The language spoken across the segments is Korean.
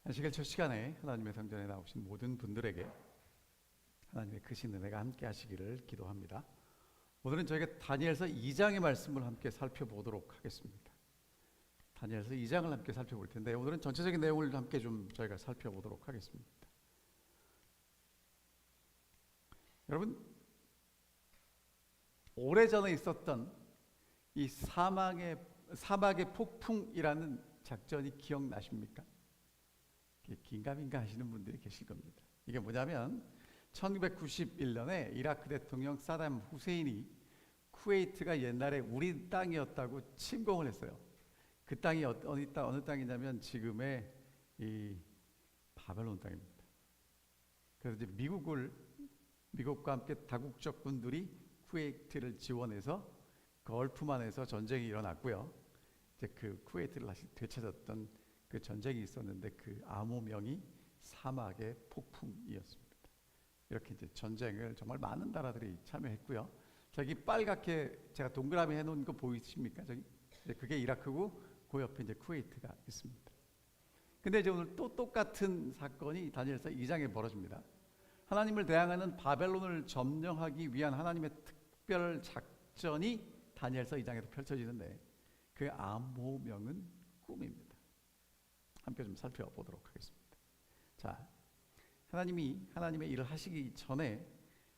안식일 첫 시간에 하나님의 성전에 나오신 모든 분들에게 하나님의 크신 은혜가 함께 하시기를 기도합니다. 오늘은 저희가 다니엘서 2장의 말씀을 함께 살펴보도록 하겠습니다. 다니엘서 2장을 함께 살펴볼 텐데 오늘은 전체적인 내용을 함께 좀 저희가 살펴보도록 하겠습니다. 여러분, 오래전에 있었던 이 사막의 폭풍이라는 작전이 기억나십니까? 긴가민가 하시는 분들이 계실 겁니다. 이게 뭐냐면 1991년에 이라크 대통령 사담 후세인이 쿠웨이트가 옛날에 우리 땅이었다고 침공을 했어요. 그 땅이 어느 땅이냐면 지금의 이 바벨론 땅입니다. 그래서 이제 미국과 함께 다국적 군들이 쿠웨이트를 지원해서 걸프만에서 전쟁이 일어났고요. 이제 그 쿠웨이트를 다시 되찾았던 그 전쟁이 있었는데 그 암호명이 사막의 폭풍이었습니다. 이렇게 이제 전쟁을 정말 많은 나라들이 참여했고요. 저기 빨갛게 제가 동그라미 해놓은 거 보이십니까? 저기 그게 이라크고 그 옆에 이제 쿠웨이트가 있습니다. 근데 이제 오늘 또 똑같은 사건이 다니엘서 2장에 벌어집니다. 하나님을 대항하는 바벨론을 점령하기 위한 하나님의 특별 작전이 다니엘서 2장에도 펼쳐지는데 그 암호명은 꿈입니다. 함께 좀 살펴보도록 하겠습니다. 자, 하나님이 하나님의 일을 하시기 전에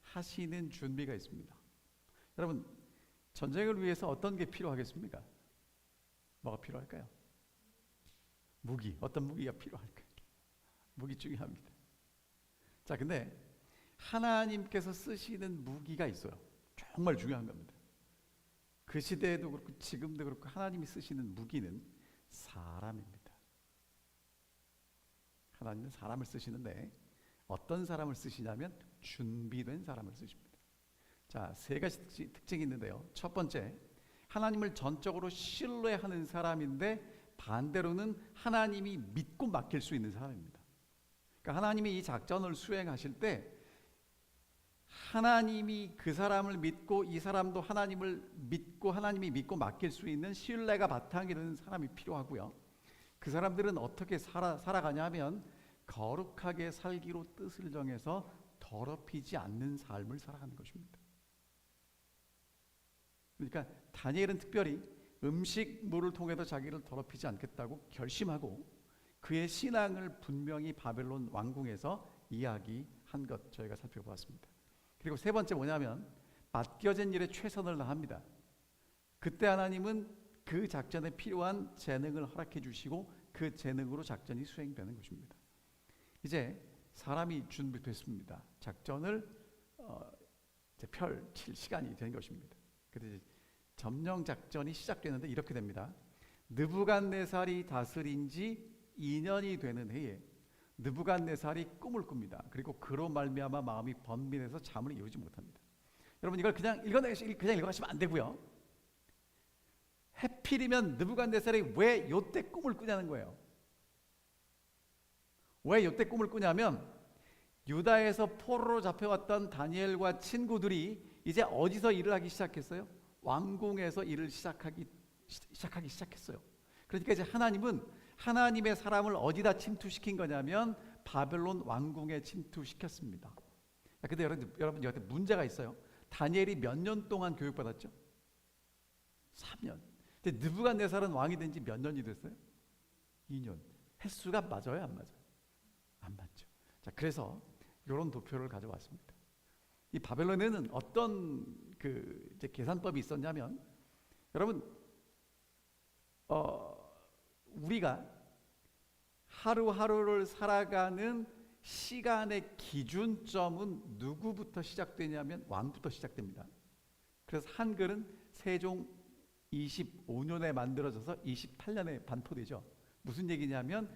하시는 준비가 있습니다. 여러분, 전쟁을 위해서 어떤 게 필요하겠습니까? 뭐가 필요할까요? 무기. 어떤 무기가 필요할까요? 무기 중요합니다. 자, 근데 하나님께서 쓰시는 무기가 있어요. 정말 중요한 겁니다. 그 시대에도 그렇고 지금도 그렇고 하나님이 쓰시는 무기는 사람입니다. 하나님은 사람을 쓰시는데 어떤 사람을 쓰시냐면 준비된 사람을 쓰십니다. 자, 세 가지 특징이 있는데요. 첫 번째, 하나님을 전적으로 신뢰하는 사람인데 반대로는 하나님이 믿고 맡길 수 있는 사람입니다. 그러니까 하나님이 이 작전을 수행하실 때 하나님이 그 사람을 믿고 이 사람도 하나님을 믿고 하나님이 믿고 맡길 수 있는 신뢰가 바탕이 되는 사람이 필요하고요. 그 사람들은 어떻게 살아가냐 하면 거룩하게 살기로 뜻을 정해서 더럽히지 않는 삶을 살아가는 것입니다. 그러니까 다니엘은 특별히 음식물을 통해서 자기를 더럽히지 않겠다고 결심하고 그의 신앙을 분명히 바벨론 왕궁에서 이야기한 것 저희가 살펴보았습니다. 그리고 세 번째 뭐냐면 맡겨진 일에 최선을 다합니다. 그때 하나님은 그 작전에 필요한 재능을 허락해 주시고 그 재능으로 작전이 수행되는 것입니다. 이제 사람이 준비됐습니다. 작전을 이제 펼칠 시간이 된 것입니다. 그래서 점령 작전이 시작되는데 이렇게 됩니다. 느부갓네살이 다스린 지 2년이 되는 해에 느부갓네살이 꿈을 꿉니다. 그리고 그로 말미암아 마음이 번민해서 잠을 이루지 못합니다. 여러분, 이걸 그냥 읽어가시면 안 되고요. 해필이면 느부갓네살이 왜 요때 꿈을 꾸냐는 거예요. 왜 요때 꿈을 꾸냐면 유다에서 포로로 잡혀왔던 다니엘과 친구들이 이제 어디서 일을 하기 시작했어요? 왕궁에서 일을 시작하기 시작했어요. 그러니까 이제 하나님은 하나님의 사람을 어디다 침투시킨 거냐면 바벨론 왕궁에 침투시켰습니다. 근데 여러분 여기 문제가 있어요. 다니엘이 몇 년 동안 교육받았죠? 3년. 근데 느부갓네살은 왕이 된 지 몇 년이 됐어요? 2년. 횟수가 맞아요, 안 맞아요? 안 맞죠. 자, 그래서 이런 도표를 가져왔습니다. 이 바벨론에는 어떤 이제 계산법이 있었냐면, 여러분, 우리가 하루하루를 살아가는 시간의 기준점은 누구부터 시작되냐면 왕부터 시작됩니다. 그래서 한글은 세종 25년에 만들어져서 28년에 반포되죠. 무슨 얘기냐면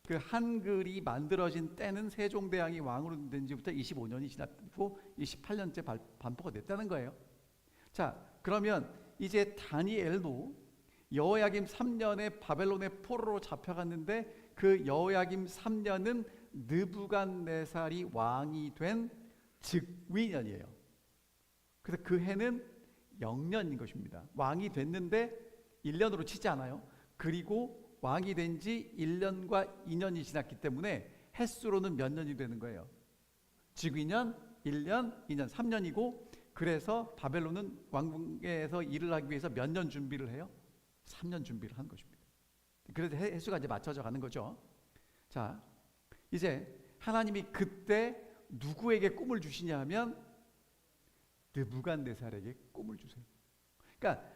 그 한글이 만들어진 때는 세종대왕이 왕으로 된 지부터 25년이 지났고 28년째 반포가 됐다는 거예요. 자, 그러면 이제 다니엘도 여호야김 3년에 바벨론의 포로로 잡혀갔는데 그 여호야김 3년은 느부갓네살이 왕이 된 즉위년이에요. 그래서 그 해는 영년인 것입니다. 왕이 됐는데 1년으로 치지 않아요. 그리고 왕이 된 지 1년과 2년이 지났기 때문에 햇수로는 몇 년이 되는 거예요? 지구 2년, 1년, 2년, 3년이고, 그래서 바벨론은 왕궁에서 일을 하기 위해서 몇 년 준비를 해요? 3년 준비를 한 것입니다. 그래서 햇수가 이제 맞춰져 가는 거죠. 자, 이제 하나님이 그때 누구에게 꿈을 주시냐 하면 느부갓네살에게 꿈을 주세요. 그러니까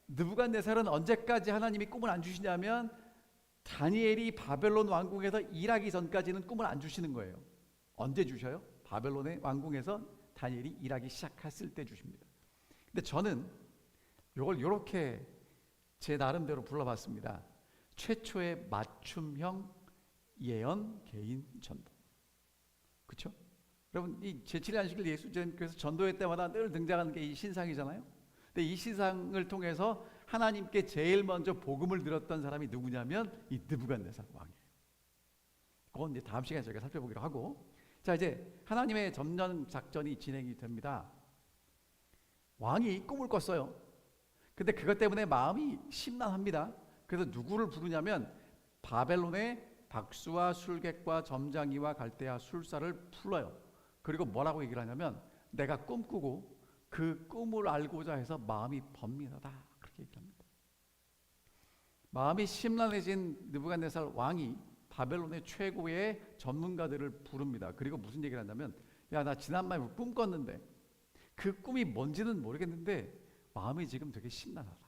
느부갓네살은 언제까지 하나님이 꿈을 안 주시냐면 다니엘이 바벨론 왕궁에서 일하기 전까지는 꿈을 안 주시는 거예요. 언제 주셔요? 바벨론의 왕궁에서 다니엘이 일하기 시작했을 때 주십니다. 근데 저는 이걸 이렇게 제 나름대로 불러봤습니다. 최초의 맞춤형 예언 개인 전도. 그렇죠? 여러분, 이 제7의 안식일 예수님께서 전도회 때마다 늘 등장하는 게 이 신상이잖아요. 근데 이 신상을 통해서 하나님께 제일 먼저 복음을 들었던 사람이 누구냐면 이 느부갓네살 왕이에요. 그건 이제 다음 시간에 저희가 살펴보기로 하고, 자, 이제 하나님의 점령 작전이 진행이 됩니다. 왕이 꿈을 꿨어요. 근데 그것 때문에 마음이 심란합니다. 그래서 누구를 부르냐면 바벨론의 박수와 술객과 점장이와 갈대아 술사를 불러요. 그리고 뭐라고 얘기를 하냐면 내가 꿈꾸고 그 꿈을 알고자 해서 마음이 번민하다, 그렇게 얘기합니다. 마음이 심란해진 느부갓네살 왕이 바벨론의 최고의 전문가들을 부릅니다. 그리고 무슨 얘기를 하냐면, 야, 나 지난밤에 꿈 꿨는데 그 꿈이 뭔지는 모르겠는데 마음이 지금 되게 심란하다.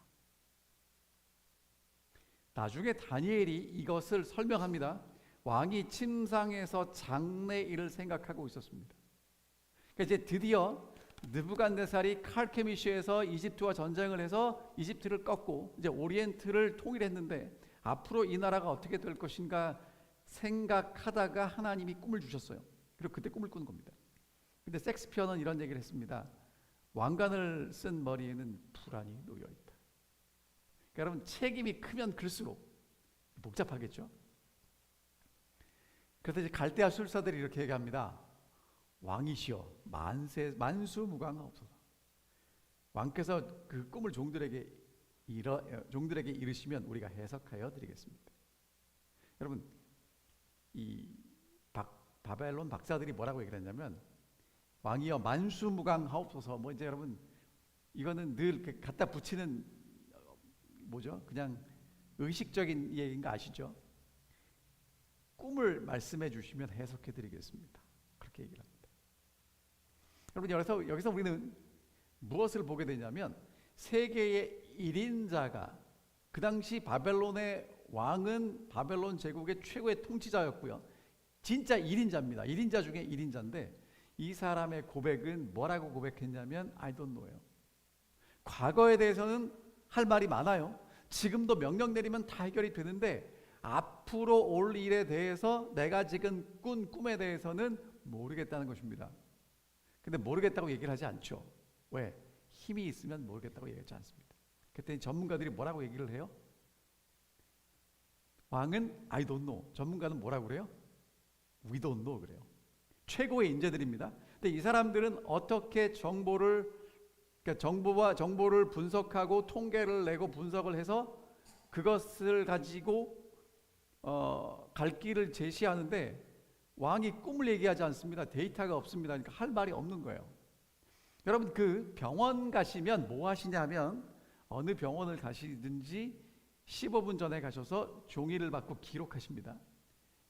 나중에 다니엘이 이것을 설명합니다. 왕이 침상에서 장래일을 생각하고 있었습니다. 그러니까 이제 드디어 느부갓네살이 칼케미시에서 이집트와 전쟁을 해서 이집트를 꺾고 이제 오리엔트를 통일했는데 앞으로 이 나라가 어떻게 될 것인가 생각하다가 하나님이 꿈을 주셨어요. 그리고 그때 꿈을 꾸는 겁니다. 근데 섹스피어는 이런 얘기를 했습니다. 왕관을 쓴 머리에는 불안이 놓여 있다. 그러니까 여러분, 책임이 크면 클수록 복잡하겠죠. 그래서 이제 갈대아 술사들이 이렇게 얘기합니다. 왕이시여 만수무강하옵소서. 왕께서 그 꿈을 종들에게 이르시면 우리가 해석하여 드리겠습니다. 여러분, 이 바벨론 박사들이 뭐라고 얘기를 했냐면 왕이여 만수무강하옵소서. 뭐 이제 여러분, 이거는 늘 갖다 붙이는 뭐죠? 그냥 의식적인 얘기인 거 아시죠? 꿈을 말씀해 주시면 해석해 드리겠습니다. 그렇게 얘기를 합니다. 여러분, 여기서 우리는 무엇을 보게 되냐면 세계의 1인자가, 그 당시 바벨론의 왕은 바벨론 제국의 최고의 통치자였고요. 진짜 1인자입니다. 1인자 중에 1인자인데 이 사람의 고백은 뭐라고 고백했냐면 I don't know예요. 과거에 대해서는 할 말이 많아요. 지금도 명령 내리면 다 해결이 되는데 앞으로 올 일에 대해서 내가 지금 꾼 꿈에 대해서는 모르겠다는 것입니다. 근데 모르겠다고 얘기를 하지 않죠. 왜? 힘이 있으면 모르겠다고 얘기하지 않습니다. 그때 전문가들이 뭐라고 얘기를 해요? 왕은 I don't know. 전문가는 뭐라고 그래요? We don't know 그래요. 최고의 인재들입니다. 근데 이 사람들은 어떻게 정보를 분석하고 통계를 내고 분석을 해서 그것을 가지고 갈 길을 제시하는데 왕이 꿈을 얘기하지 않습니다. 데이터가 없습니다. 그러니까 할 말이 없는 거예요. 여러분, 그 병원 가시면 뭐 하시냐면 어느 병원을 가시든지 15분 전에 가셔서 종이를 받고 기록하십니다.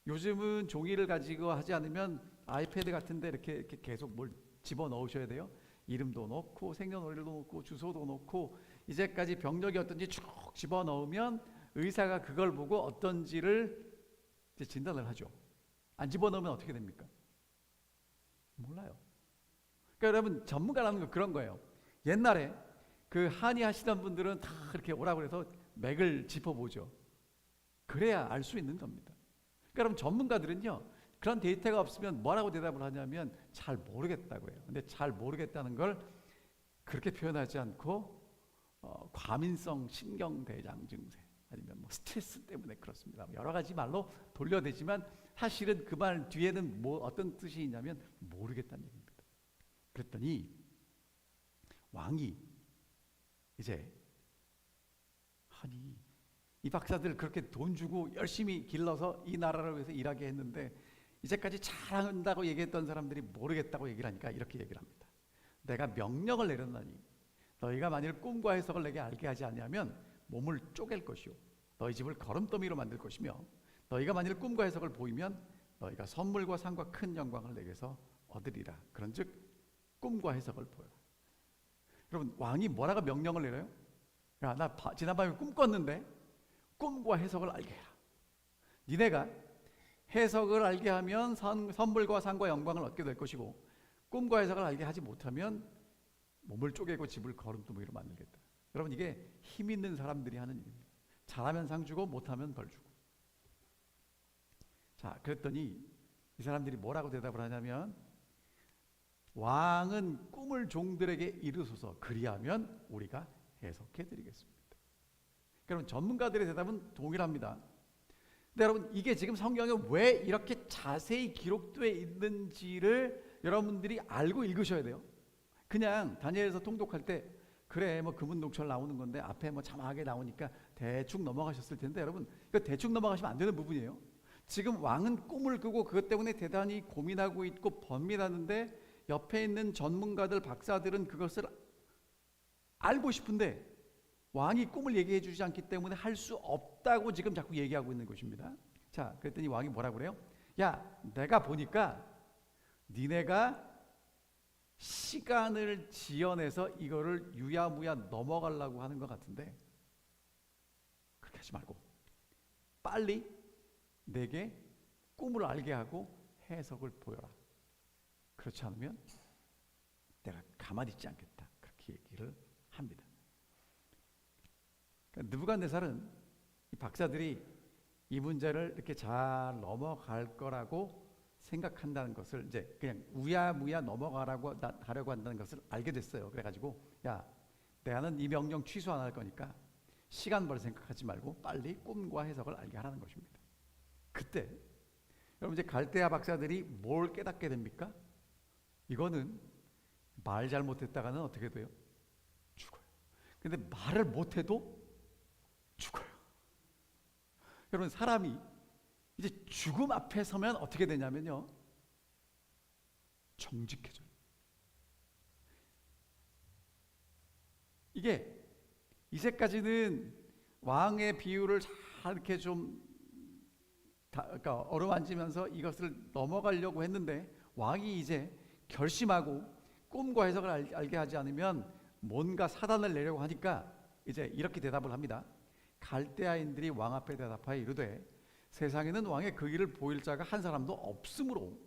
요즘은 종이를 가지고 하지 않으면 아이패드 같은데 이렇게 계속 뭘 집어넣으셔야 돼요. 이름도 넣고 생년월일도 넣고 주소도 넣고 이제까지 병력이 어떤지 쭉 집어넣으면 의사가 그걸 보고 어떤지를 이제 진단을 하죠. 안 집어넣으면 어떻게 됩니까? 몰라요. 그러니까 여러분, 전문가라는 건 그런 거예요. 옛날에 그 한의 하시던 분들은 다 그렇게 오라고 해서 맥을 짚어보죠. 그래야 알 수 있는 겁니다. 그러니까 여러분, 전문가들은요, 그런 데이터가 없으면 뭐라고 대답을 하냐면 잘 모르겠다고 해요. 근데 잘 모르겠다는 걸 그렇게 표현하지 않고 과민성 신경대장 증세 아니면 뭐 스트레스 때문에 그렇습니다. 여러 가지 말로 돌려대지만 사실은 그 말 뒤에는 뭐 어떤 뜻이 있냐면 모르겠다는 얘기입니다. 그랬더니 왕이 이제 아니 이 박사들 그렇게 돈 주고 열심히 길러서 이 나라를 위해서 일하게 했는데 이제까지 잘한다고 얘기했던 사람들이 모르겠다고 얘기를 하니까 이렇게 얘기를 합니다. 내가 명령을 내렸나니 너희가 만일 꿈과 해석을 내게 알게 하지 않냐면 몸을 쪼갤 것이요 너희 집을 거름더미로 만들 것이며 너희가 만일 꿈과 해석을 보이면 너희가 선물과 상과 큰 영광을 내게서 얻으리라. 그런즉 꿈과 해석을 보여라. 여러분, 왕이 뭐라고 명령을 내려요? 야, 나 지난밤에 꿈 꿨는데 꿈과 해석을 알게 해라. 니네가 해석을 알게 하면 선물과 상과 영광을 얻게 될 것이고 꿈과 해석을 알게 하지 못하면 몸을 쪼개고 집을 거름더미로 만들겠다. 여러분, 이게 힘 있는 사람들이 하는 일입니다. 잘하면 상 주고 못하면 벌 주고. 자, 그랬더니 이 사람들이 뭐라고 대답을 하냐면 왕은 꿈을 종들에게 이르소서 그리하면 우리가 해석해 드리겠습니다. 여러분, 전문가들의 대답은 동일합니다. 근데 여러분, 이게 지금 성경에 왜 이렇게 자세히 기록되어 있는지를 여러분들이 알고 읽으셔야 돼요. 그냥 다니엘서 통독할 때 그래 뭐 금은녹철 나오는 건데 앞에 뭐 자막하게 나오니까 대충 넘어가셨을 텐데 여러분, 이거 대충 넘어가시면 안 되는 부분이에요. 지금 왕은 꿈을 꾸고 그것 때문에 대단히 고민하고 있고 번민하는데 옆에 있는 전문가들 박사들은 그것을 알고 싶은데 왕이 꿈을 얘기해 주지 않기 때문에 할 수 없다고 지금 자꾸 얘기하고 있는 것입니다. 자, 그랬더니 왕이 뭐라고 그래요? 야, 내가 보니까 니네가 시간을 지연해서 이거를 유야무야 넘어가려고 하는 것 같은데 그렇게 하지 말고 빨리 내게 꿈을 알게 하고 해석을 보여라. 그렇지 않으면 내가 가만히 있지 않겠다. 그렇게 얘기를 합니다. 그러니까 느부갓네살은 이 박사들이 이 문제를 이렇게 잘 넘어갈 거라고 생각한다는 것을 이제 그냥 우야무야 넘어가라고 하려고 한다는 것을 알게 됐어요. 그래가지고 야, 내가는 이 명령 취소 안 할 거니까 시간 벌 생각하지 말고 빨리 꿈과 해석을 알게 하라는 것입니다. 그때 여러분, 이제 갈대아 박사들이 뭘 깨닫게 됩니까? 이거는 말 잘못했다가는 어떻게 돼요? 죽어요. 근데 말을 못해도 죽어요. 여러분, 사람이 이제 죽음 앞에 서면 어떻게 되냐면요, 정직해져요. 이게 이제까지는 왕의 비유를 잘 이렇게 좀 그러니까 어루만지면서 이것을 넘어가려고 했는데 왕이 이제 결심하고 꿈과 해석을 알게 하지 않으면 뭔가 사단을 내려고 하니까 이제 이렇게 대답을 합니다. 갈대아인들이 왕 앞에 대답하여 이르되 세상에는 왕의 그 일을 보일 자가 한 사람도 없으므로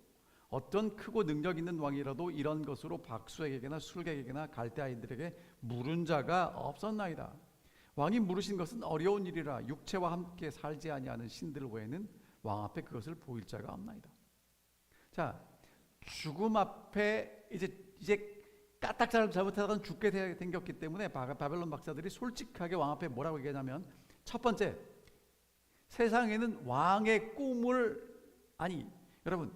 어떤 크고 능력 있는 왕이라도 이런 것으로 박수에게나 술객에게나 갈대아인들에게 물은 자가 없었나이다. 왕이 물으신 것은 어려운 일이라 육체와 함께 살지 아니하는 신들 외에는 왕 앞에 그것을 보일 자가 없나이다. 자, 죽음 앞에 이제 까딱 잘못하다가 죽게 생겼기 때문에 바벨론 박사들이 솔직하게 왕 앞에 뭐라고 얘기하냐면, 첫 번째, 세상에는 왕의 꿈을, 아니 여러분,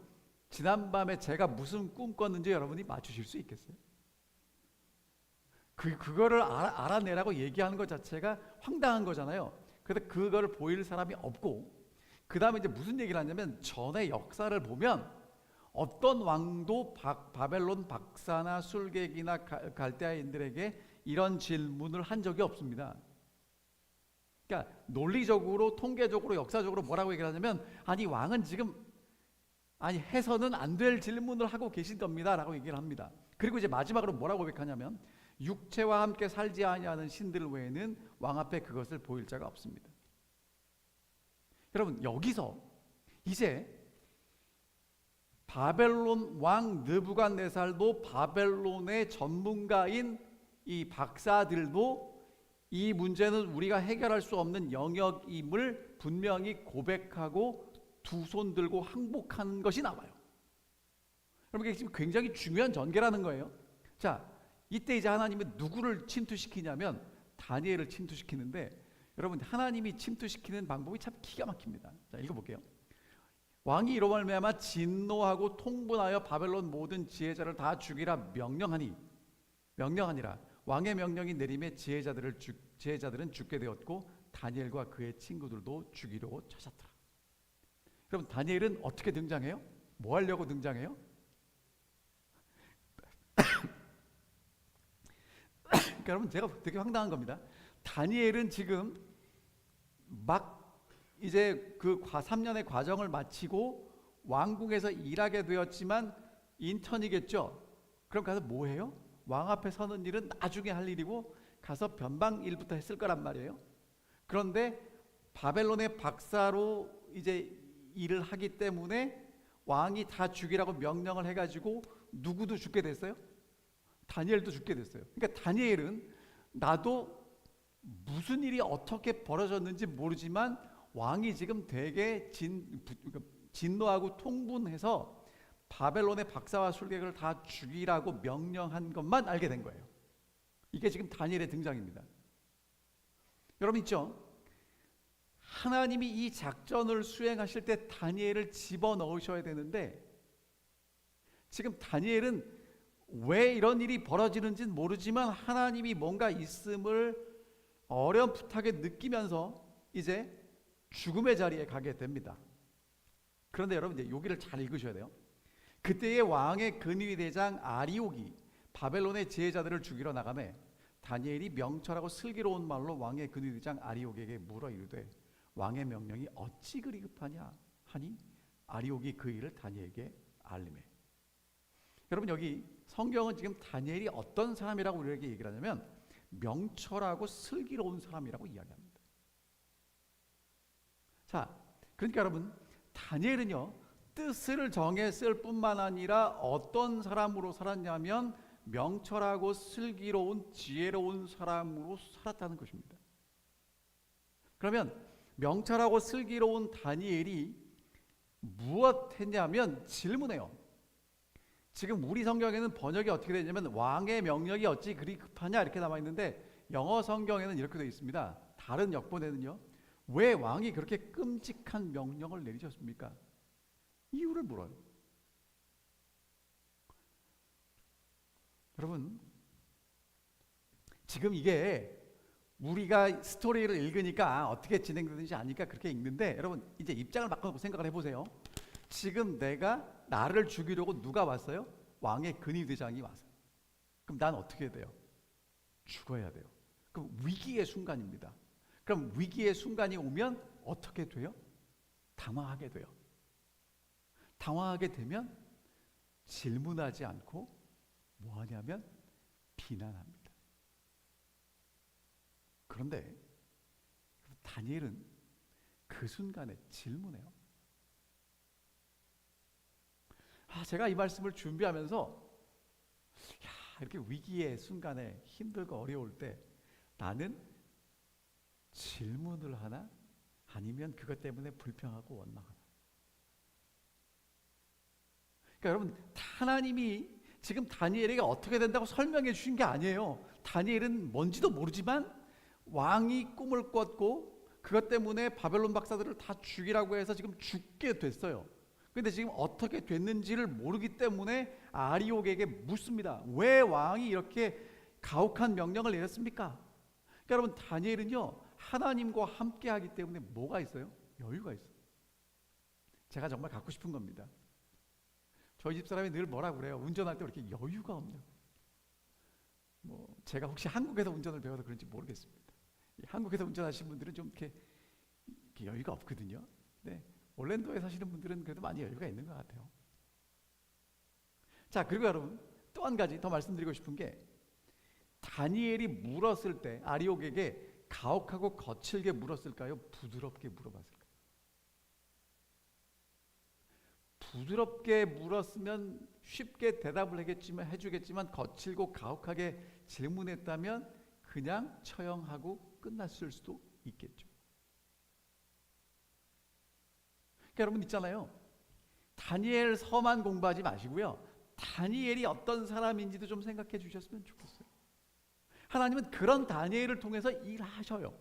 지난밤에 제가 무슨 꿈 꿨는지 여러분이 맞추실 수 있겠어요? 그거를 알아내라고 얘기하는 것 자체가 황당한 거잖아요. 그래서 그거를 보일 사람이 없고, 그 다음에 이제 무슨 얘기를 하냐면, 전의 역사를 보면 어떤 왕도 바벨론 박사나 술객이나 갈대아인들에게 이런 질문을 한 적이 없습니다. 그러니까 논리적으로, 통계적으로, 역사적으로 뭐라고 얘기를 하냐면, 아니 왕은 지금 해서는 안 될 질문을 하고 계신 겁니다 라고 얘기를 합니다. 그리고 이제 마지막으로 뭐라고 고백하냐면, 육체와 함께 살지 아니하는 신들 외에는 왕 앞에 그것을 보일 자가 없습니다. 여러분, 여기서 이제 바벨론 왕 느부갓네살도 바벨론의 전문가인 이 박사들도 이 문제는 우리가 해결할 수 없는 영역임을 분명히 고백하고 두 손 들고 항복한 것이 나와요. 여러분, 이게 지금 굉장히 중요한 전개라는 거예요. 자, 이때 이제 하나님은 누구를 침투시키냐면 다니엘을 침투시키는데, 여러분, 하나님이 침투시키는 방법이 참 기가 막힙니다. 자, 읽어볼게요. 왕이 이로 말미암아 진노하고 통분하여 바벨론 모든 지혜자를 다 죽이라 명령하니라. 왕의 명령이 내림에 지혜자들은 죽게 되었고 다니엘과 그의 친구들도 죽이려고 찾았더라. 그럼 다니엘은 어떻게 등장해요? 뭐 하려고 등장해요? 그러니까 여러분, 제가 되게 황당한 겁니다. 다니엘은 지금 막 이제 그 3년의 과정을 마치고 왕궁에서 일하게 되었지만 인턴이겠죠. 그럼 가서 뭐 해요? 왕 앞에 서는 일은 나중에 할 일이고 가서 변방 일부터 했을 거란 말이에요. 그런데 바벨론의 박사로 이제 일을 하기 때문에 왕이 다 죽이라고 명령을 해가지고 누구도 죽게 됐어요? 다니엘도 죽게 됐어요. 그러니까 다니엘은 나도 무슨 일이 어떻게 벌어졌는지 모르지만 왕이 지금 되게 진노하고 통분해서 바벨론의 박사와 술객을 다 죽이라고 명령한 것만 알게 된 거예요. 이게 지금 다니엘의 등장입니다. 여러분 있죠? 하나님이 이 작전을 수행하실 때 다니엘을 집어넣으셔야 되는데 지금 다니엘은 왜 이런 일이 벌어지는지는 모르지만 하나님이 뭔가 있음을 어렴풋하게 느끼면서 이제 죽음의 자리에 가게 됩니다. 그런데 여러분 이제 여기를 잘 읽으셔야 돼요. 그때의 왕의 근위 대장 아리옥이 바벨론의 제자들을 죽이러 나가매 다니엘이 명철하고 슬기로운 말로 왕의 근위 대장 아리옥에게 물어 이르되 왕의 명령이 어찌 그리 급하냐 하니 아리옥이 그 일을 다니엘에게 알리매. 여러분 여기 성경은 지금 다니엘이 어떤 사람이라고 우리에게 얘기를 하냐면 명철하고 슬기로운 사람이라고 이야기합니다. 자, 그러니까 여러분 다니엘은요 뜻을 정했을 뿐만 아니라 어떤 사람으로 살았냐면 명철하고 슬기로운 지혜로운 사람으로 살았다는 것입니다. 그러면 명철하고 슬기로운 다니엘이 무엇 했냐면 질문해요. 지금 우리 성경에는 번역이 어떻게 되냐면 왕의 명령이 어찌 그리 급하냐 이렇게 나와 있는데 영어 성경에는 이렇게 되어 있습니다. 다른 역본에는요 왜 왕이 그렇게 끔찍한 명령을 내리셨습니까? 이유를 물어요. 여러분 지금 이게 우리가 스토리를 읽으니까 어떻게 진행되는지 아니까 그렇게 읽는데 여러분 이제 입장을 바꿔놓고 생각을 해보세요. 지금 나를 죽이려고 누가 왔어요? 왕의 근위대장이 왔어요. 그럼 난 어떻게 해야 돼요? 죽어야 돼요. 그럼 위기의 순간입니다. 그럼 위기의 순간이 오면 어떻게 돼요? 당황하게 돼요. 당황하게 되면 질문하지 않고 뭐 하냐면 비난합니다. 그런데 다니엘은 그 순간에 질문해요. 제가 이 말씀을 준비하면서 이렇게 위기의 순간에 힘들고 어려울 때 나는 질문을 하나 아니면 그것 때문에 불평하고 원망하나. 그러니까 여러분 하나님이 지금 다니엘에게 어떻게 된다고 설명해 주신 게 아니에요. 다니엘은 뭔지도 모르지만 왕이 꿈을 꿨고 그것 때문에 바벨론 박사들을 다 죽이라고 해서 지금 죽게 됐어요. 근데 지금 어떻게 됐는지를 모르기 때문에 아리옥에게 묻습니다. 왜 왕이 이렇게 가혹한 명령을 내렸습니까? 그러니까 여러분 다니엘은요 하나님과 함께 하기 때문에 뭐가 있어요? 여유가 있어요. 제가 정말 갖고 싶은 겁니다. 저희 집 사람이 늘 뭐라 그래요? 운전할 때 이렇게 여유가 없냐고. 제가 혹시 한국에서 운전을 배워서 그런지 모르겠습니다. 한국에서 운전하시는 분들은 좀 이렇게 여유가 없거든요. 네. 올랜도에 사시는 분들은 그래도 많이 여유가 있는 것 같아요. 자, 그리고 여러분 또 한 가지 더 말씀드리고 싶은 게 다니엘이 물었을 때 아리옥에게 가혹하고 거칠게 물었을까요? 부드럽게 물어봤을까요? 부드럽게 물었으면 쉽게 대답을 해주겠지만 거칠고 가혹하게 질문했다면 그냥 처형하고 끝났을 수도 있겠죠. 그러니까 여러분 있잖아요. 다니엘 서만 공부하지 마시고요. 다니엘이 어떤 사람인지도 좀 생각해 주셨으면 좋겠어요. 하나님은 그런 다니엘을 통해서 일하셔요.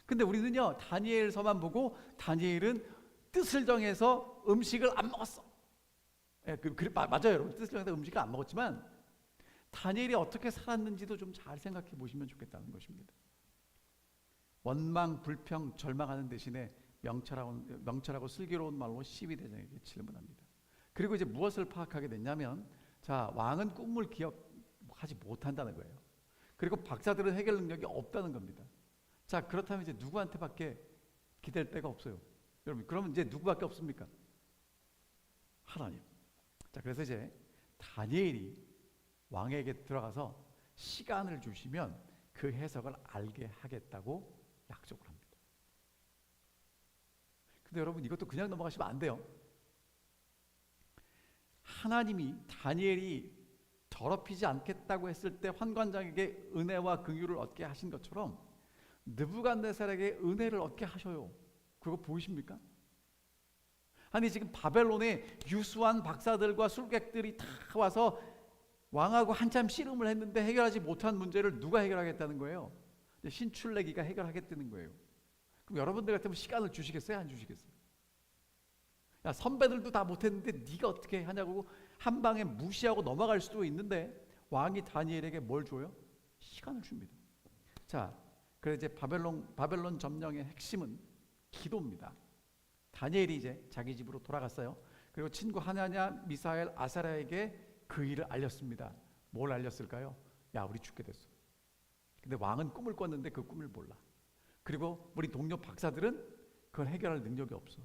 근데 우리는요 다니엘 서만 보고 다니엘은 뜻을 정해서 음식을 안 먹었어. 맞아요 여러분. 뜻을 정해서 음식을 안 먹었지만 다니엘이 어떻게 살았는지도 좀 잘 생각해 보시면 좋겠다는 것입니다. 원망, 불평, 절망하는 대신에 명철하고 슬기로운 말로 시위대장에게 질문합니다. 그리고 이제 무엇을 파악하게 됐냐면, 자, 왕은 꿈을 기억하지 못한다는 거예요. 그리고 박사들은 해결 능력이 없다는 겁니다. 자, 그렇다면 이제 누구한테밖에 기댈 데가 없어요. 여러분, 그러면 이제 누구밖에 없습니까? 하나님. 자, 그래서 이제 다니엘이 왕에게 들어가서 시간을 주시면 그 해석을 알게 하겠다고 약속을 합니다. 근데 여러분, 이것도 그냥 넘어가시면 안 돼요. 하나님이 다니엘이 더럽히지 않겠다고 했을 때 환관장에게 은혜와 긍휼을 얻게 하신 것처럼 느부갓네살에게 은혜를 얻게 하셔요. 그거 보이십니까? 아니, 지금 바벨론에 유수한 박사들과 술객들이 다 와서 왕하고 한참 씨름을 했는데 해결하지 못한 문제를 누가 해결하겠다는 거예요? 신출내기가 해결하겠다는 거예요. 그럼 여러분들 같으면 시간을 주시겠어요? 안 주시겠어요? 야, 선배들도 다 못했는데 네가 어떻게 하냐고 한 방에 무시하고 넘어갈 수도 있는데 왕이 다니엘에게 뭘 줘요? 시간을 줍니다. 자, 그래서 이제 바벨론 점령의 핵심은 기도입니다. 다니엘이 이제 자기 집으로 돌아갔어요. 그리고 친구 하나냐, 미사엘, 아사랴에게 그 일을 알렸습니다. 뭘 알렸을까요? 야, 우리 죽게 됐어. 근데 왕은 꿈을 꿨는데 그 꿈을 몰라. 그리고 우리 동료 박사들은 그걸 해결할 능력이 없어.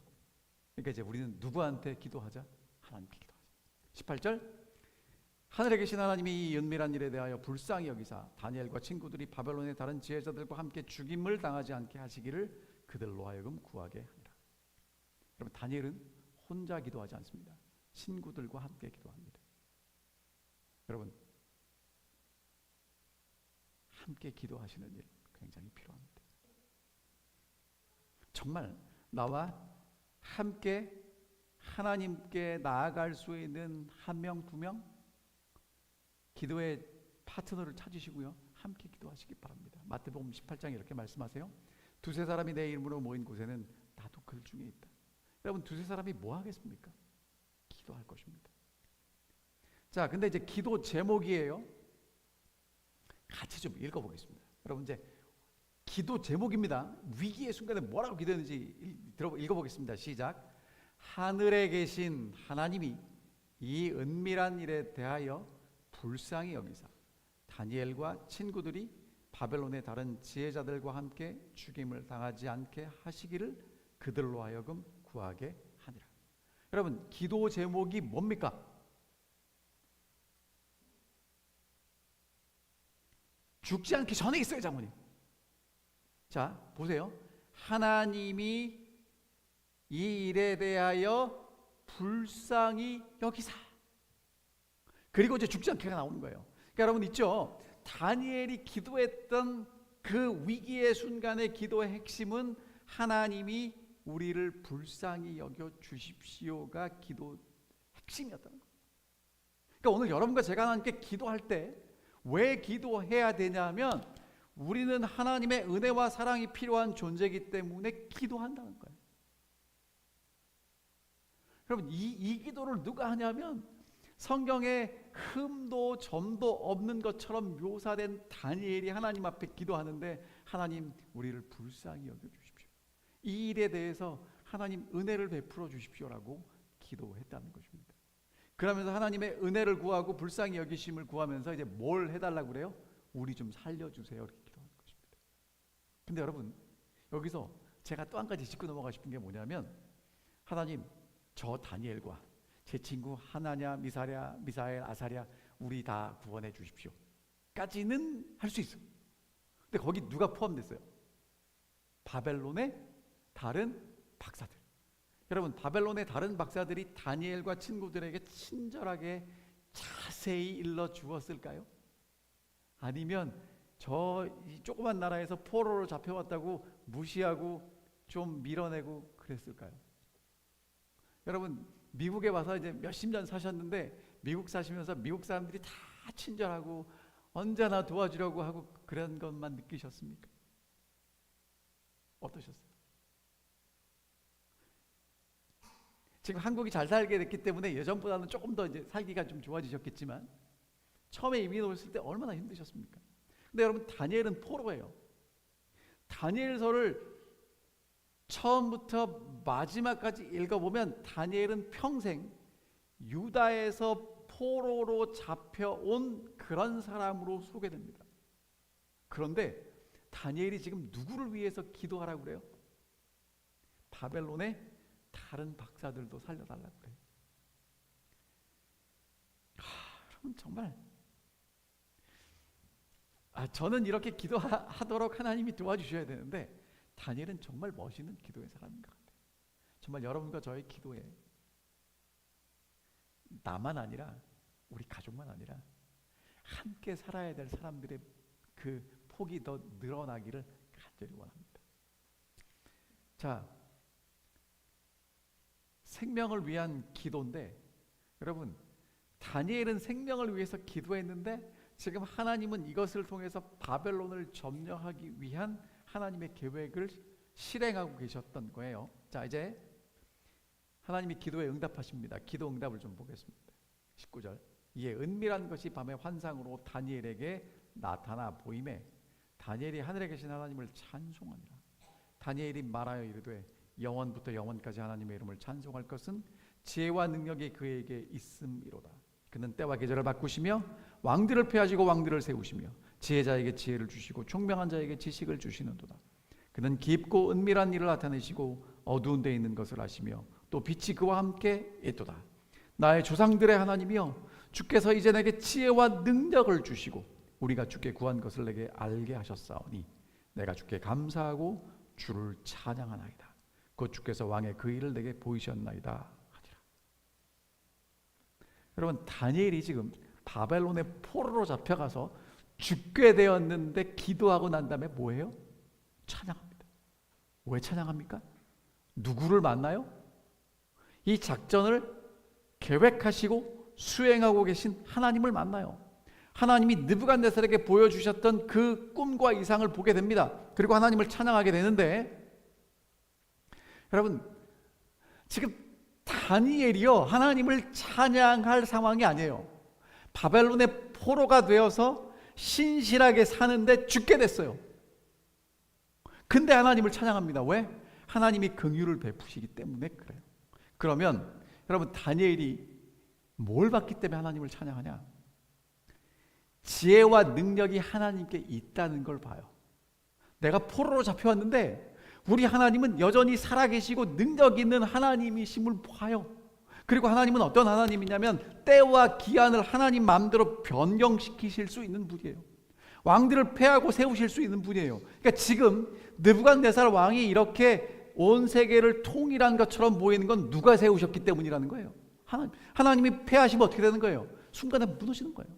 그러니까 이제 우리는 누구한테 기도하자? 하나님께 기도하자. 18절, 하늘에 계신 하나님이 이 은밀한 일에 대하여 불쌍히 여기사 다니엘과 친구들이 바벨론의 다른 지혜자들과 함께 죽임을 당하지 않게 하시기를 그들로 하여금 구하게 하니라. 여러분, 다니엘은 혼자 기도하지 않습니다. 친구들과 함께 기도합니다. 여러분, 함께 기도하시는 일 굉장히 필요합니다. 정말 나와 함께 하나님께 나아갈 수 있는 한 명, 두 명 기도의 파트너를 찾으시고요, 함께 기도하시기 바랍니다. 마태복음 18장에 이렇게 말씀하세요. 두세 사람이 내 이름으로 모인 곳에는 나도 그 중에 있다. 여러분, 두세 사람이 뭐 하겠습니까? 기도할 것입니다. 자, 근데 이제 기도 제목이에요. 같이 좀 읽어보겠습니다. 여러분, 이제 기도 제목입니다. 위기의 순간에 뭐라고 기도했는지 읽어보겠습니다. 시작. 하늘에 계신 하나님이 이 은밀한 일에 대하여 불쌍히 여기사 다니엘과 친구들이 바벨론의 다른 지혜자들과 함께 죽임을 당하지 않게 하시기를 그들로 하여금 구하게 하니라. 여러분, 기도 제목이 뭡니까? 죽지 않기 전에 있어요, 장모님. 자, 보세요. 하나님이 이 일에 대하여 불쌍히 여기사. 그리고 이제 죽지 않게가 나오는 거예요. 그러니까 여러분 있죠? 다니엘이 기도했던 그 위기의 순간의 기도의 핵심은 하나님이 우리를 불쌍히 여겨 주십시오가 기도 핵심이었다는 거예요. 그러니까 오늘 여러분과 제가 하나님께 기도할 때 왜 기도해야 되냐면 우리는 하나님의 은혜와 사랑이 필요한 존재이기 때문에 기도한다는 거예요. 여러분, 이 기도를 누가 하냐면 성경에 흠도 점도 없는 것처럼 묘사된 다니엘이 하나님 앞에 기도하는데, 하나님 우리를 불쌍히 여겨주십시오, 이 일에 대해서 하나님 은혜를 베풀어 주십시오라고 기도했다는 것입니다. 그러면서 하나님의 은혜를 구하고 불쌍히 여기심을 구하면서 이제 뭘 해달라고 그래요? 우리 좀 살려주세요, 이렇게 기도하는 것입니다. 근데 여러분, 여기서 제가 또 한 가지 짚고 넘어가고 싶은 게 뭐냐면, 하나님, 저 다니엘과 제 친구 하나냐, 미사엘, 아사랴 우리 다 구원해 주십시오 까지는 할 수 있어요. 근데 거기 누가 포함됐어요? 바벨론의 다른 박사들. 여러분, 바벨론의 다른 박사들이 다니엘과 친구들에게 친절하게 자세히 일러 주었을까요? 아니면 저 조그만 나라에서 포로로 잡혀왔다고 무시하고 좀 밀어내고 그랬을까요? 여러분, 미국에 와서 이제 몇십 년 사셨는데 미국 사시면서 미국 사람들이 다 친절하고 언제나 도와주려고 하고 그런 것만 느끼셨습니까? 어떠셨어요? 지금 한국이 잘 살게 됐기 때문에 예전보다는 조금 더 이제 살기가 좀 좋아지셨겠지만 처음에 이민 오셨을 때 얼마나 힘드셨습니까? 근데 여러분, 다니엘은 포로예요. 다니엘서를 처음부터 마지막까지 읽어보면 다니엘은 평생 유다에서 포로로 잡혀온 그런 사람으로 소개됩니다. 그런데 다니엘이 지금 누구를 위해서 기도하라고 그래요? 바벨론의 다른 박사들도 살려달라고 그래요. 여러분 정말 저는 이렇게 기도하도록 하나님이 도와주셔야 되는데 다니엘은 정말 멋있는 기도의 사람인 것 같아요. 정말 여러분과 저의 기도에 나만 아니라 우리 가족만 아니라 함께 살아야 될 사람들의 그 폭이 더 늘어나기를 간절히 원합니다. 자, 생명을 위한 기도인데 여러분 다니엘은 생명을 위해서 기도했는데 지금 하나님은 이것을 통해서 바벨론을 점령하기 위한 하나님의 계획을 실행하고 계셨던 거예요. 자, 이제 하나님이 기도에 응답하십니다. 기도 응답을 좀 보겠습니다. 19절. 이에 은밀한 것이 밤의 환상으로 다니엘에게 나타나 보이매 다니엘이 하늘에 계신 하나님을 찬송하니라. 다니엘이 말하여 이르되 영원부터 영원까지 하나님의 이름을 찬송할 것은 지혜와 능력이 그에게 있음이로다. 그는 때와 계절을 바꾸시며 왕들을 폐하시고 왕들을 세우시며 지혜자에게 지혜를 주시고 총명한 자에게 지식을 주시는도다. 그는 깊고 은밀한 일을 나타내시고 어두운 데 있는 것을 아시며 또 빛이 그와 함께 있도다. 나의 조상들의 하나님이여 주께서 이제 내게 지혜와 능력을 주시고 우리가 주께 구한 것을 내게 알게 하셨사오니 내가 주께 감사하고 주를 찬양하나이다. 곧 주께서 왕의 그 일을 내게 보이셨나이다 하니라. 여러분 다니엘이 지금 바벨론의 포로로 잡혀가서 죽게 되었는데 기도하고 난 다음에 뭐예요? 찬양합니다. 왜 찬양합니까? 누구를 만나요? 이 작전을 계획하시고 수행하고 계신 하나님을 만나요. 하나님이 느부갓네살에게 보여주셨던 그 꿈과 이상을 보게 됩니다. 그리고 하나님을 찬양하게 되는데 여러분 지금 다니엘이요 하나님을 찬양할 상황이 아니에요. 바벨론의 포로가 되어서 신실하게 사는데 죽게 됐어요. 근데 하나님을 찬양합니다. 왜? 하나님이 긍휼을 베푸시기 때문에 그래요. 그러면 여러분 다니엘이 뭘 받기 때문에 하나님을 찬양하냐? 지혜와 능력이 하나님께 있다는 걸 봐요. 내가 포로로 잡혀왔는데 우리 하나님은 여전히 살아계시고 능력 있는 하나님이심을 봐요. 그리고 하나님은 어떤 하나님이냐면 때와 기한을 하나님 마음대로 변경시키실 수 있는 분이에요. 왕들을 패하고 세우실 수 있는 분이에요. 그러니까 지금 느부갓네살 왕이 이렇게 온 세계를 통일한 것처럼 보이는 건 누가 세우셨기 때문이라는 거예요. 하나님이 패하시면 어떻게 되는 거예요? 순간에 무너지는 거예요.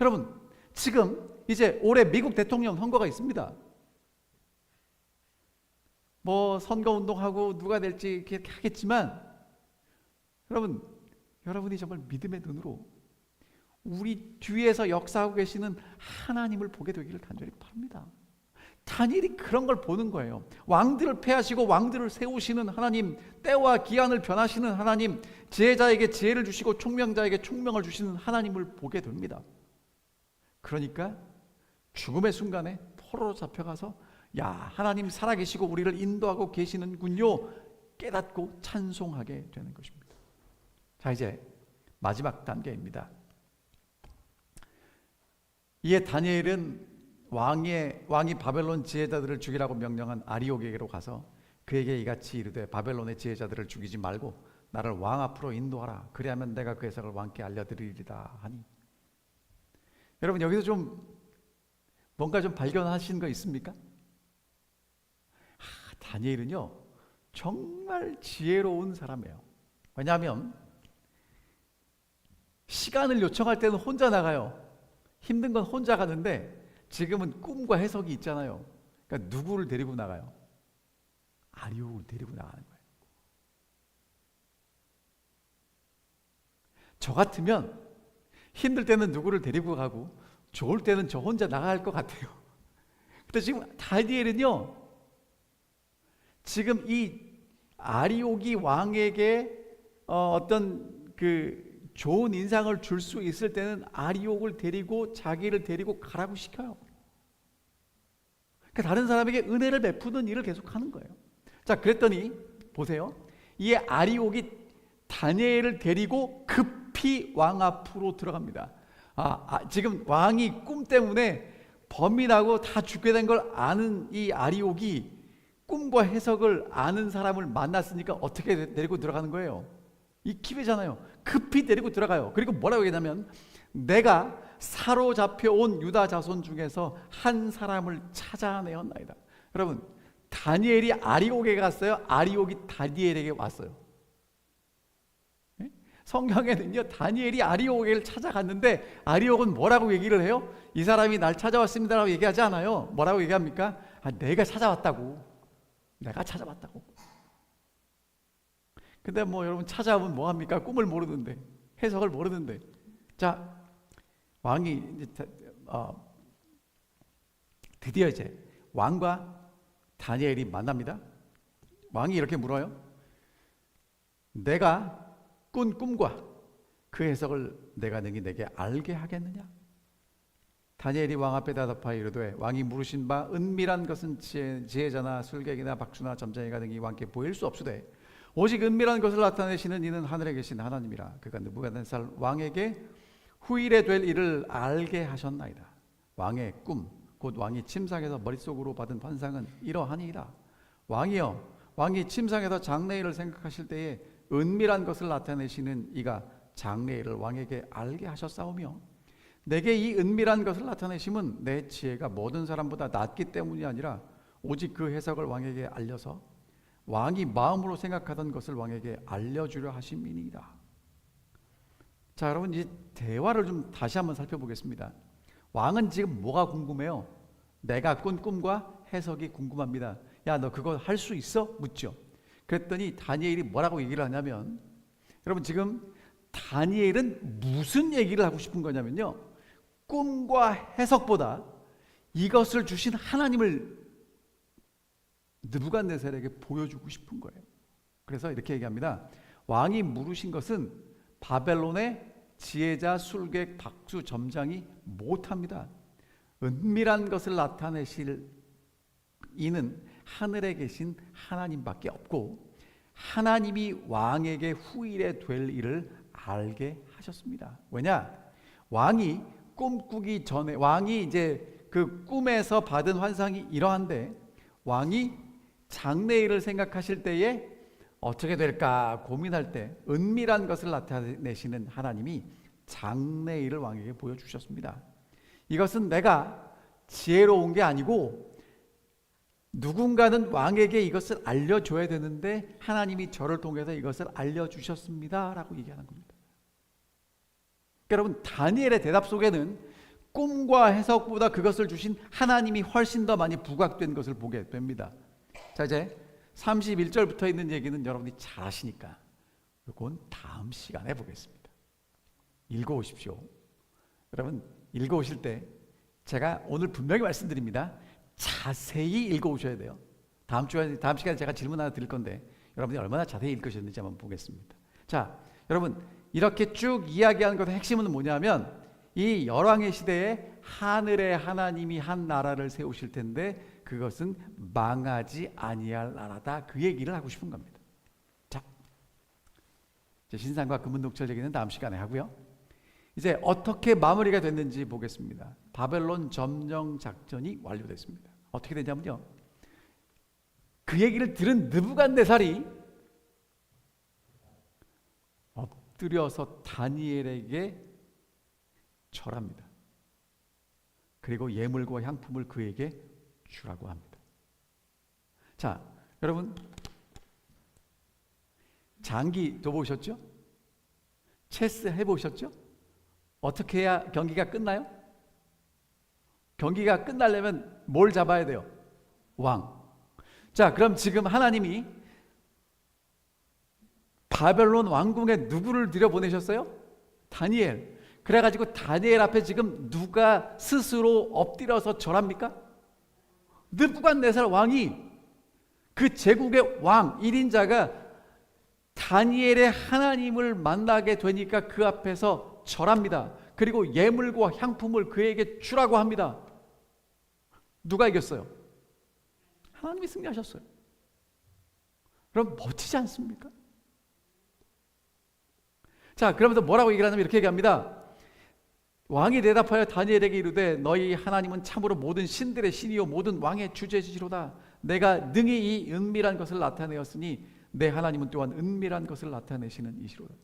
여러분 지금 이제 올해 미국 대통령 선거가 있습니다. 뭐 선거운동하고 누가 될지 이렇게 하겠지만 여러분이 정말 믿음의 눈으로 우리 뒤에서 역사하고 계시는 하나님을 보게 되기를 간절히 바랍니다. 다니엘이 그런 걸 보는 거예요. 왕들을 패하시고 왕들을 세우시는 하나님, 때와 기한을 변하시는 하나님, 지혜자에게 지혜를 주시고 총명자에게 총명을 주시는 하나님을 보게 됩니다. 그러니까 죽음의 순간에 포로로 잡혀가서 야 하나님 살아계시고 우리를 인도하고 계시는군요 깨닫고 찬송하게 되는 것입니다. 자 이제 마지막 단계입니다. 이에 다니엘은 왕이 바벨론 지혜자들을 죽이라고 명령한 아리옥에게로 가서 그에게 이같이 이르되 바벨론의 지혜자들을 죽이지 말고 나를 왕 앞으로 인도하라. 그리하면 내가 그 해석을 왕께 알려드리리다 하니. 여러분 여기서 좀 뭔가 좀 발견하신 거 있습니까? 다니엘은요 정말 지혜로운 사람이에요. 왜냐하면 시간을 요청할 때는 혼자 나가요. 힘든 건 혼자 가는데 지금은 꿈과 해석이 있잖아요. 그러니까 누구를 데리고 나가요? 아리옥을 데리고 나가는 거예요. 저 같으면 힘들 때는 누구를 데리고 가고 좋을 때는 저 혼자 나갈 것 같아요. 근데 지금 다니엘은요 지금 이 아리옥이 왕에게 어떤 그 좋은 인상을 줄 수 있을 때는 아리옥을 데리고 자기를 데리고 가라고 시켜요. 그 다른 사람에게 은혜를 베푸는 일을 계속하는 거예요. 자, 그랬더니 보세요. 이 아리옥이 다니엘을 데리고 급히 왕 앞으로 들어갑니다. 지금 왕이 꿈 때문에 범인하고 다 죽게 된 걸 아는 이 아리옥이 꿈과 해석을 아는 사람을 만났으니까 어떻게 데리고 들어가는 거예요? 이 기회잖아요. 급히 데리고 들어가요. 그리고 뭐라고 얘기하냐면, 내가 사로잡혀 온 유다 자손 중에서 한 사람을 찾아내었나이다. 여러분, 다니엘이 아리옥에 갔어요? 아리옥이 다니엘에게 왔어요? 성경에는요, 다니엘이 아리옥을 찾아갔는데 아리옥은 뭐라고 얘기를 해요? 이 사람이 날 찾아왔습니다라고 얘기하지 않아요. 뭐라고 얘기합니까? 내가 찾아왔다고. 내가 찾아왔다고. 근데 뭐 여러분, 찾아오면 뭐합니까? 꿈을 모르는데, 해석을 모르는데. 자, 왕이 이제 드디어 이제 왕과 다니엘이 만납니다. 왕이 이렇게 물어요. 내가 꾼 꿈과 그 해석을 내가 능히 내게 알게 하겠느냐? 다니엘이 왕 앞에 대답하여 이르되, 왕이 물으신 바 은밀한 것은 지혜자나 술객이나 박수나 점쟁이가 등이 왕께 보일 수 없으되 오직 은밀한 것을 나타내시는 이는 하늘에 계신 하나님이라. 그가 느부갓네살 왕에게 후일에 될 일을 알게 하셨나이다. 왕의 꿈 곧 왕이 침상에서 머릿속으로 받은 환상은 이러하니이다. 왕이여, 왕이 침상에서 장래일을 생각하실 때에 은밀한 것을 나타내시는 이가 장래일을 왕에게 알게 하셨사오며, 내게 이 은밀한 것을 나타내심은 내 지혜가 모든 사람보다 낮기 때문이 아니라 오직 그 해석을 왕에게 알려서 왕이 마음으로 생각하던 것을 왕에게 알려주려 하심이니이다. 자, 여러분, 이 대화를 좀 다시 한번 살펴보겠습니다. 왕은 지금 뭐가 궁금해요? 내가 꾼 꿈과 해석이 궁금합니다. 야, 너 그거 할 수 있어? 묻죠. 그랬더니 다니엘이 뭐라고 얘기를 하냐면, 여러분, 지금 다니엘은 무슨 얘기를 하고 싶은 거냐면요, 꿈과 해석보다 이것을 주신 하나님을 느부갓네살에게 보여주고 싶은 거예요. 그래서 이렇게 얘기합니다. 왕이 물으신 것은 바벨론의 지혜자, 술객, 박수, 점장이 못합니다. 은밀한 것을 나타내실 이는 하늘에 계신 하나님밖에 없고, 하나님이 왕에게 후일에 될 일을 알게 하셨습니다. 왜냐? 왕이 꿈꾸기 전에, 왕이 이제 그 꿈에서 받은 환상이 이러한데, 왕이 장래일을 생각하실 때에 어떻게 될까 고민할 때 은밀한 것을 나타내시는 하나님이 장래일을 왕에게 보여주셨습니다. 이것은 내가 지혜로운 게 아니고 누군가는 왕에게 이것을 알려줘야 되는데 하나님이 저를 통해서 이것을 알려주셨습니다 라고 얘기하는 겁니다. 여러분, 다니엘의 대답 속에는 꿈과 해석보다 그것을 주신 하나님이 훨씬 더 많이 부각된 것을 보게 됩니다. 자, 이제 31절부터 있는 얘기는 여러분이 잘 아시니까 이건 다음 시간에 보겠습니다. 읽어오십시오. 여러분, 읽어오실 때 제가 오늘 분명히 말씀드립니다. 자세히 읽어오셔야 돼요. 다음 시간에 제가 질문 하나 드릴 건데 여러분이 얼마나 자세히 읽으셨는지 한번 보겠습니다. 자, 여러분, 이렇게 쭉 이야기하는 것의 핵심은 뭐냐면, 이 열왕의 시대에 하늘의 하나님이 한 나라를 세우실 텐데 그것은 망하지 아니할 나라다, 그 얘기를 하고 싶은 겁니다. 자, 이제 신상과 금은독철 얘기는 다음 시간에 하고요. 이제 어떻게 마무리가 됐는지 보겠습니다. 바벨론 점령 작전이 완료됐습니다. 어떻게 되냐면요, 그 얘기를 들은 느부갓네살이 엎드려서 다니엘에게 절합니다. 그리고 예물과 향품을 그에게 주라고 합니다. 자, 여러분, 장기 둬보셨죠? 체스 해보셨죠? 어떻게 해야 경기가 끝나요? 경기가 끝나려면 뭘 잡아야 돼요? 왕. 자, 그럼 지금 하나님이 바벨론 왕궁에 누구를 들여보내셨어요? 다니엘. 그래가지고 다니엘 앞에 지금 누가 스스로 엎드려서 절합니까? 느부갓네살 왕이, 그 제국의 왕 1인자가 다니엘의 하나님을 만나게 되니까 그 앞에서 절합니다. 그리고 예물과 향품을 그에게 주라고 합니다. 누가 이겼어요? 하나님이 승리하셨어요. 그럼 멋지지 않습니까? 자, 그러면서 뭐라고 얘기를 하냐면 이렇게 얘기합니다. 왕이 대답하여 다니엘에게 이르되 너희 하나님은 참으로 모든 신들의 신이요 모든 왕의 주제시로다. 내가 능히 이 은밀한 것을 나타내었으니 내 하나님은 또한 은밀한 것을 나타내시는 이시로다.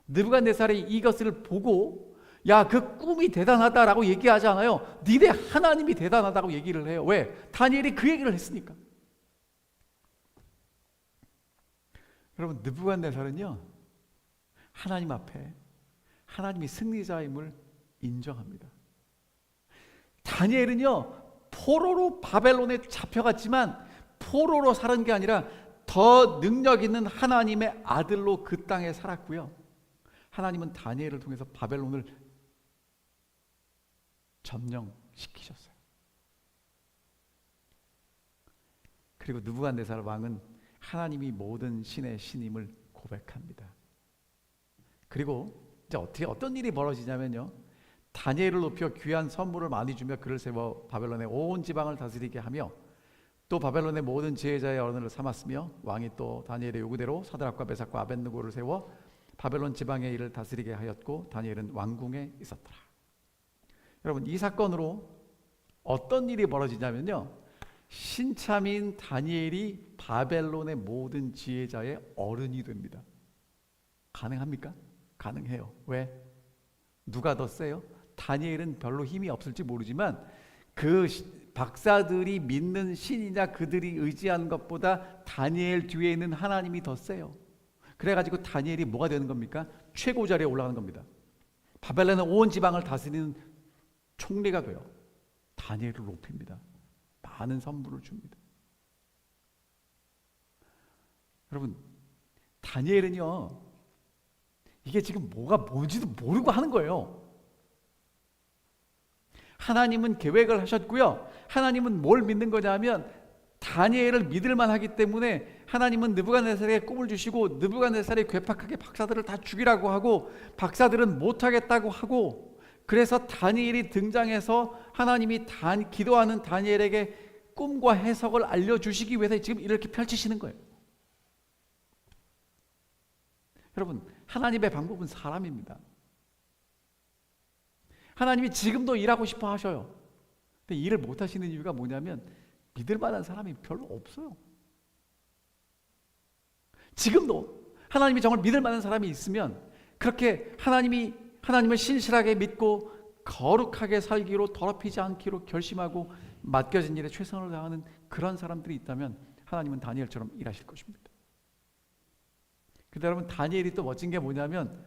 느부갓네살이 이것을 보고 야, 그 꿈이 대단하다라고 얘기하지 않아요. 니네 하나님이 대단하다고 얘기를 해요. 왜? 다니엘이 그 얘기를 했으니까. 여러분, 느부갓네살은요 하나님 앞에 하나님이 승리자임을 인정합니다. 다니엘은요 포로로 바벨론에 잡혀갔지만 포로로 사는 게 아니라 더 능력 있는 하나님의 아들로 그 땅에 살았고요. 하나님은 다니엘을 통해서 바벨론을 점령시키셨어요. 그리고 느부갓네살 왕은 하나님이 모든 신의 신임을 고백합니다. 그리고 이제 어떤 일이 벌어지냐면요, 다니엘을 높여 귀한 선물을 많이 주며 그를 세워 바벨론의 온 지방을 다스리게 하며 또 바벨론의 모든 지혜자의 어른을 삼았으며 왕이 또 다니엘의 요구대로 사드락과 메삭과 아벳느고를 세워 바벨론 지방의 일을 다스리게 하였고 다니엘은 왕궁에 있었더라. 여러분, 이 사건으로 어떤 일이 벌어지냐면요, 신참인 다니엘이 바벨론의 모든 지혜자의 어른이 됩니다. 가능합니까? 가능해요. 왜? 누가 더 세요? 다니엘은 별로 힘이 없을지 모르지만 그 박사들이 믿는 신이냐 그들이 의지하는 것보다 다니엘 뒤에 있는 하나님이 더 세요. 그래가지고 다니엘이 뭐가 되는 겁니까? 최고 자리에 올라가는 겁니다. 바벨론의 온 지방을 다스리는 총리가 돼요. 다니엘을 높입니다. 많은 선물을 줍니다. 여러분, 다니엘은요 이게 지금 뭐가 뭔지도 모르고 하는 거예요. 하나님은 계획을 하셨고요, 하나님은 뭘 믿는 거냐면 다니엘을 믿을만 하기 때문에 하나님은 느부갓네살에게 꿈을 주시고 느부갓네살이 괴팍하게 박사들을 다 죽이라고 하고 박사들은 못하겠다고 하고, 그래서 다니엘이 등장해서 하나님이 기도하는 다니엘에게 꿈과 해석을 알려주시기 위해서 지금 이렇게 펼치시는 거예요. 여러분, 하나님의 방법은 사람입니다. 하나님이 지금도 일하고 싶어 하셔요. 근데 일을 못 하시는 이유가 뭐냐면 믿을 만한 사람이 별로 없어요. 지금도 하나님이 정말 믿을 만한 사람이 있으면 그렇게 하나님을 신실하게 믿고 거룩하게 살기로, 더럽히지 않기로 결심하고 맡겨진 일에 최선을 다하는 그런 사람들이 있다면 하나님은 다니엘처럼 일하실 것입니다. 근데 여러분, 다니엘이 또 멋진 게 뭐냐면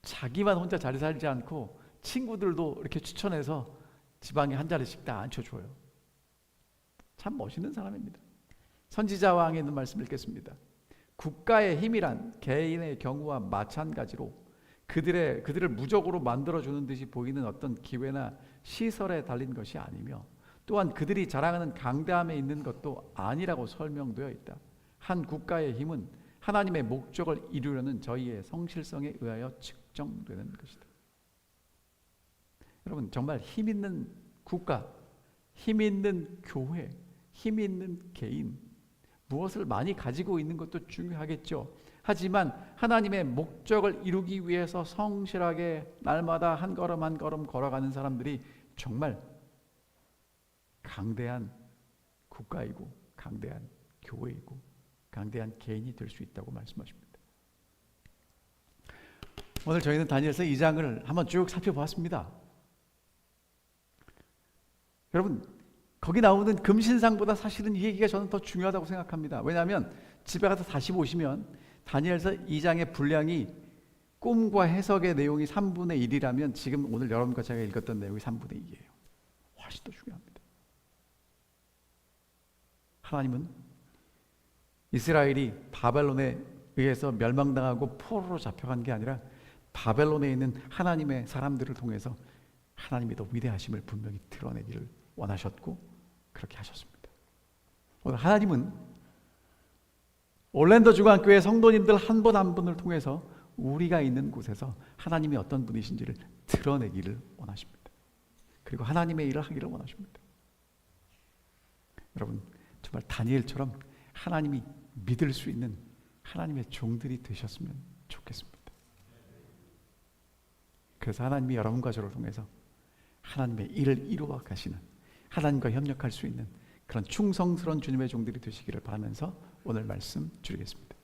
자기만 혼자 잘 살지 않고 친구들도 이렇게 추천해서 지방에 한 자리씩 다 앉혀줘요. 참 멋있는 사람입니다. 선지자 왕에 있는 말씀 읽겠습니다. 국가의 힘이란 개인의 경우와 마찬가지로 그들을 무적으로 만들어주는 듯이 보이는 어떤 기회나 시설에 달린 것이 아니며 또한 그들이 자랑하는 강대함에 있는 것도 아니라고 설명되어 있다. 한 국가의 힘은 하나님의 목적을 이루려는 저희의 성실성에 의하여 측정되는 것이다. 여러분, 정말 힘 있는 국가, 힘 있는 교회, 힘 있는 개인, 무엇을 많이 가지고 있는 것도 중요하겠죠. 하지만 하나님의 목적을 이루기 위해서 성실하게 날마다 한 걸음 한 걸음 걸어가는 사람들이 정말 강대한 국가이고 강대한 교회이고 강대한 개인이 될 수 있다고 말씀하십니다. 오늘 저희는 다니엘서 2장을 한번 쭉 살펴보았습니다. 여러분, 거기 나오는 금신상보다 사실은 이 얘기가 저는 더 중요하다고 생각합니다. 왜냐하면 집에 가서 다시 보시면 다니엘서 2장의 분량이 꿈과 해석의 내용이 3분의 1이라면 지금 오늘 여러분과 제가 읽었던 내용이 3분의 2예요. 훨씬 더 중요합니다. 하나님은 이스라엘이 바벨론에 의해서 멸망당하고 포로로 잡혀간 게 아니라 바벨론에 있는 하나님의 사람들을 통해서 하나님이 더 위대하심을 분명히 드러내기를 원하셨고 그렇게 하셨습니다. 오늘 하나님은 올랜도 중앙교회 성도님들 한 분 한 분을 통해서 우리가 있는 곳에서 하나님이 어떤 분이신지를 드러내기를 원하십니다. 그리고 하나님의 일을 하기를 원하십니다. 여러분, 정말 다니엘처럼 하나님이 믿을 수 있는 하나님의 종들이 되셨으면 좋겠습니다. 그래서 하나님이 여러분과 저를 통해서 하나님의 일을 이루어 가시는, 하나님과 협력할 수 있는 그런 충성스러운 주님의 종들이 되시기를 바라면서 오늘 말씀 줄이겠습니다.